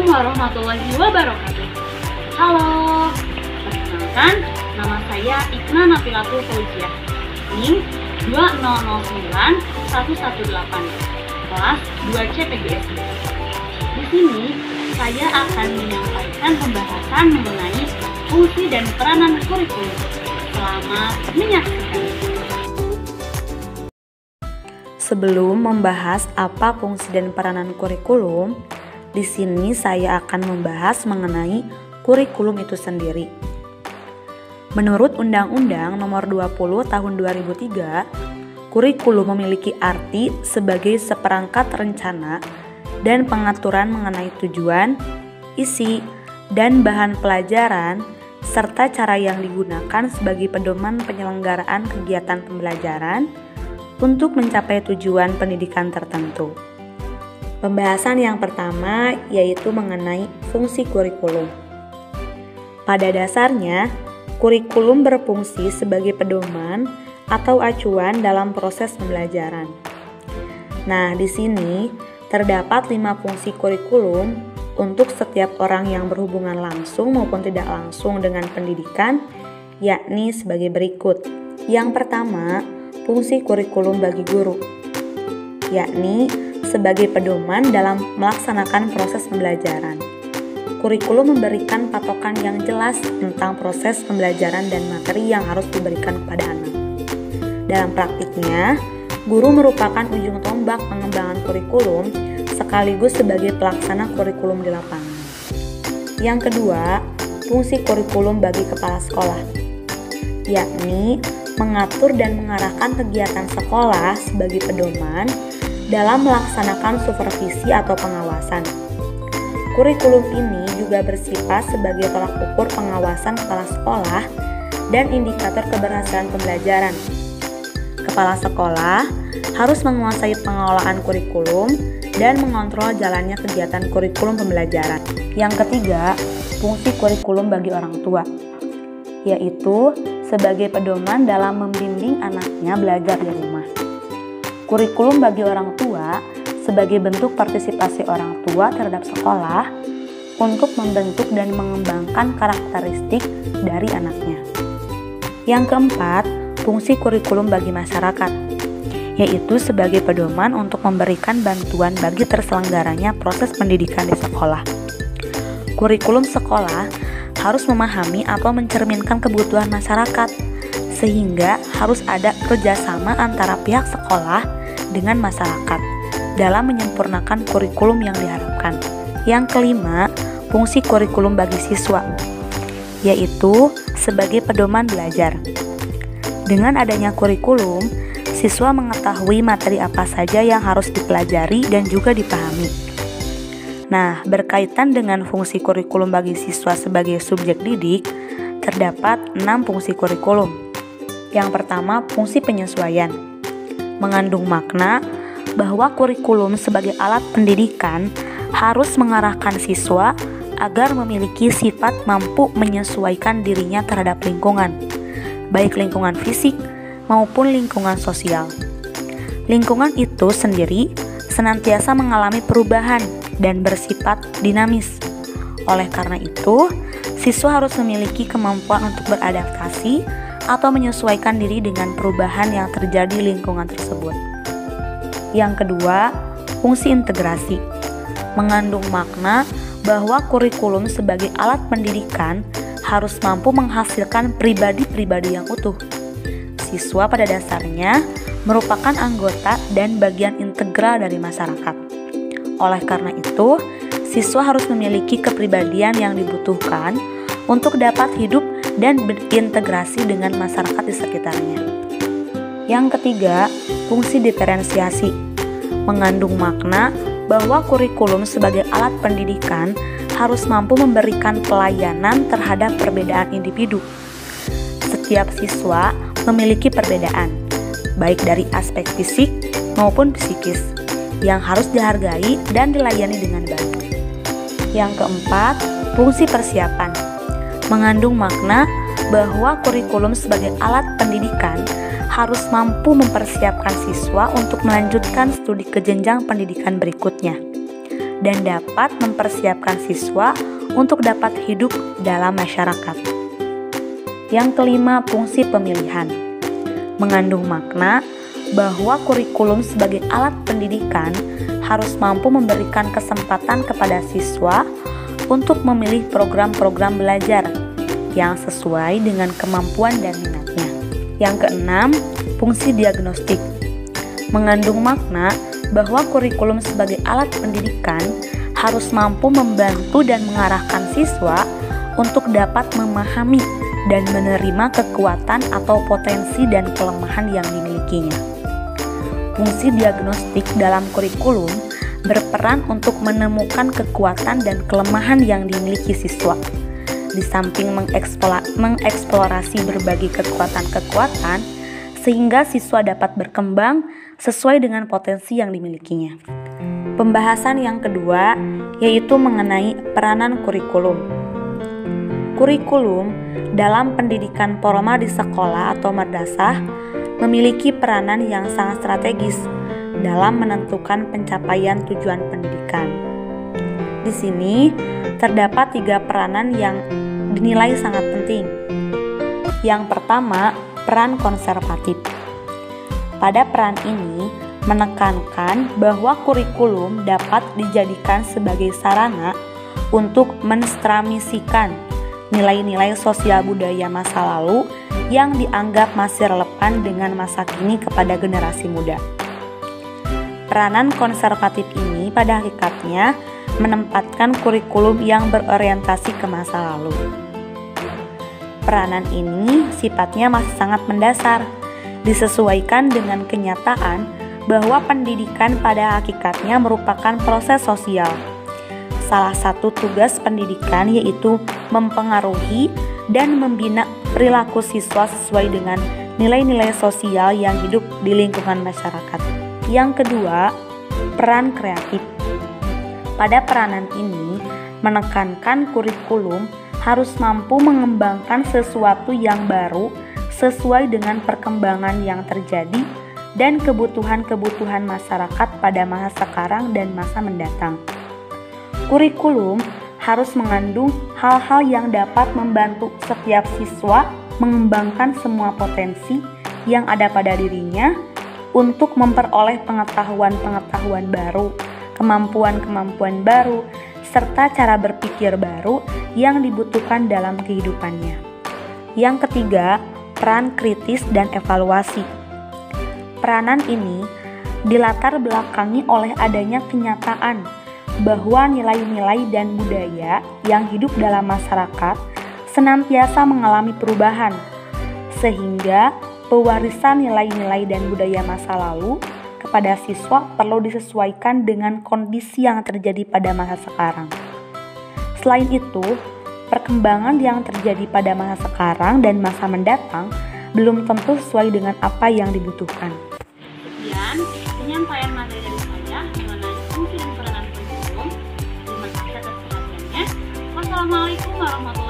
Assalamualaikum warahmatullahi wabarakatuh. Halo, perkenalkan, nama saya Ikna Nafilatul Fauziah, NIM 2009118, kelas 2C PGS. Di sini, saya akan menyampaikan pembahasan mengenai fungsi dan peranan kurikulum. Selamat menyaksikan. Sebelum membahas apa fungsi dan peranan kurikulum, di sini saya akan membahas mengenai kurikulum itu sendiri. Menurut Undang-Undang Nomor 20 Tahun 2003, kurikulum memiliki arti sebagai seperangkat rencana dan pengaturan mengenai tujuan, isi, dan bahan pelajaran, serta cara yang digunakan sebagai pedoman penyelenggaraan kegiatan pembelajaran untuk mencapai tujuan pendidikan tertentu. Pembahasan yang pertama yaitu mengenai fungsi kurikulum. Pada dasarnya, kurikulum berfungsi sebagai pedoman atau acuan dalam proses pembelajaran. Nah, di sini terdapat 5 fungsi kurikulum untuk setiap orang yang berhubungan langsung maupun tidak langsung dengan pendidikan, yakni sebagai berikut. Yang pertama, fungsi kurikulum bagi guru, yakni sebagai pedoman dalam melaksanakan proses pembelajaran. Kurikulum memberikan patokan yang jelas tentang proses pembelajaran dan materi yang harus diberikan kepada anak. Dalam praktiknya, guru merupakan ujung tombak pengembangan kurikulum sekaligus sebagai pelaksana kurikulum di lapangan. Yang kedua, fungsi kurikulum bagi kepala sekolah, yakni mengatur dan mengarahkan kegiatan sekolah sebagai pedoman dalam melaksanakan supervisi atau pengawasan. Kurikulum ini juga bersifat sebagai tolak ukur pengawasan kepala sekolah dan indikator keberhasilan pembelajaran. Kepala sekolah harus menguasai pengelolaan kurikulum dan mengontrol jalannya kegiatan kurikulum pembelajaran. Yang ketiga, fungsi kurikulum bagi orang tua, yaitu sebagai pedoman dalam membimbing anaknya belajar di rumah. Kurikulum bagi orang tua sebagai bentuk partisipasi orang tua terhadap sekolah untuk membentuk dan mengembangkan karakteristik dari anaknya. Yang keempat, fungsi kurikulum bagi masyarakat, yaitu sebagai pedoman untuk memberikan bantuan bagi terselenggaranya proses pendidikan di sekolah. Kurikulum sekolah harus memahami atau mencerminkan kebutuhan masyarakat, sehingga harus ada kerjasama antara pihak sekolah dengan masyarakat dalam menyempurnakan kurikulum yang diharapkan. Yang kelima, fungsi kurikulum bagi siswa, yaitu sebagai pedoman belajar. Dengan adanya kurikulum, siswa mengetahui materi apa saja yang harus dipelajari dan juga dipahami. Nah, berkaitan dengan fungsi kurikulum bagi siswa sebagai subjek didik, terdapat 6 fungsi kurikulum. Yang pertama, fungsi penyesuaian. Mengandung makna bahwa kurikulum sebagai alat pendidikan harus mengarahkan siswa agar memiliki sifat mampu menyesuaikan dirinya terhadap lingkungan, baik lingkungan fisik maupun lingkungan sosial. Lingkungan itu sendiri senantiasa mengalami perubahan dan bersifat dinamis. Oleh karena itu, siswa harus memiliki kemampuan untuk beradaptasi atau menyesuaikan diri dengan perubahan yang terjadi di lingkungan tersebut. Yang kedua, fungsi integrasi. Mengandung makna bahwa kurikulum sebagai alat pendidikan harus mampu menghasilkan pribadi-pribadi yang utuh. Siswa pada dasarnya merupakan anggota dan bagian integral dari masyarakat. Oleh karena itu, siswa harus memiliki kepribadian yang dibutuhkan untuk dapat hidup dan berintegrasi dengan masyarakat di sekitarnya. Yang ketiga, fungsi diferensiasi. Mengandung makna bahwa kurikulum sebagai alat pendidikan harus mampu memberikan pelayanan terhadap perbedaan individu. Setiap siswa memiliki perbedaan, baik dari aspek fisik maupun psikis, yang harus dihargai dan dilayani dengan baik. Yang keempat, fungsi persiapan. Mengandung makna bahwa kurikulum sebagai alat pendidikan harus mampu mempersiapkan siswa untuk melanjutkan studi ke jenjang pendidikan berikutnya. dan dapat mempersiapkan siswa untuk dapat hidup dalam masyarakat. Yang kelima, fungsi pemilihan. Mengandung makna bahwa kurikulum sebagai alat pendidikan harus mampu memberikan kesempatan kepada siswa untuk memilih program-program belajar yang sesuai dengan kemampuan dan minatnya. Yang keenam, fungsi diagnostik. Mengandung makna bahwa kurikulum sebagai alat pendidikan harus mampu membantu dan mengarahkan siswa untuk dapat memahami dan menerima kekuatan atau potensi dan kelemahan yang dimilikinya. Fungsi diagnostik dalam kurikulum berperan untuk menemukan kekuatan dan kelemahan yang dimiliki siswa. Di samping mengeksplorasi berbagai kekuatan-kekuatan, sehingga siswa dapat berkembang sesuai dengan potensi yang dimilikinya. Pembahasan yang kedua yaitu mengenai peranan kurikulum. Kurikulum dalam pendidikan formal di sekolah atau madrasah memiliki peranan yang sangat strategis dalam menentukan pencapaian tujuan pendidikan. Di sini terdapat 3 peranan yang dinilai sangat penting. Yang pertama, peran konservatif. Pada peran ini menekankan bahwa kurikulum dapat dijadikan sebagai sarana untuk menstramisikan nilai-nilai sosial budaya masa lalu yang dianggap masih relevan dengan masa kini kepada generasi muda. Peranan konservatif ini pada hakikatnya menempatkan kurikulum yang berorientasi ke masa lalu. Peranan ini sifatnya masih sangat mendasar, disesuaikan dengan kenyataan bahwa pendidikan pada hakikatnya merupakan proses sosial. Salah satu tugas pendidikan yaitu mempengaruhi dan membina perilaku siswa sesuai dengan nilai-nilai sosial yang hidup di lingkungan masyarakat. Yang kedua, peran kreatif. Pada peranan ini menekankan kurikulum harus mampu mengembangkan sesuatu yang baru sesuai dengan perkembangan yang terjadi dan kebutuhan-kebutuhan masyarakat pada masa sekarang dan masa mendatang. Kurikulum harus mengandung hal-hal yang dapat membantu setiap siswa mengembangkan semua potensi yang ada pada dirinya untuk memperoleh pengetahuan-pengetahuan baru, kemampuan-kemampuan baru, serta cara berpikir baru yang dibutuhkan dalam kehidupannya. Yang ketiga, peran kritis dan evaluasi. Peranan ini dilatar belakangi oleh adanya kenyataan bahwa nilai-nilai dan budaya yang hidup dalam masyarakat senantiasa mengalami perubahan, sehingga pewarisan nilai-nilai dan budaya masa lalu kepada siswa perlu disesuaikan dengan kondisi yang terjadi pada masa sekarang. Selain itu, perkembangan yang terjadi pada masa sekarang dan masa mendatang belum tentu sesuai dengan apa yang dibutuhkan. Sekian penyampaian materi dari saya mengenai fungsi dan peranan kurikulum. Terima kasih atas perhatiannya. Wassalamualaikum warahmatullahi wabarakatuh.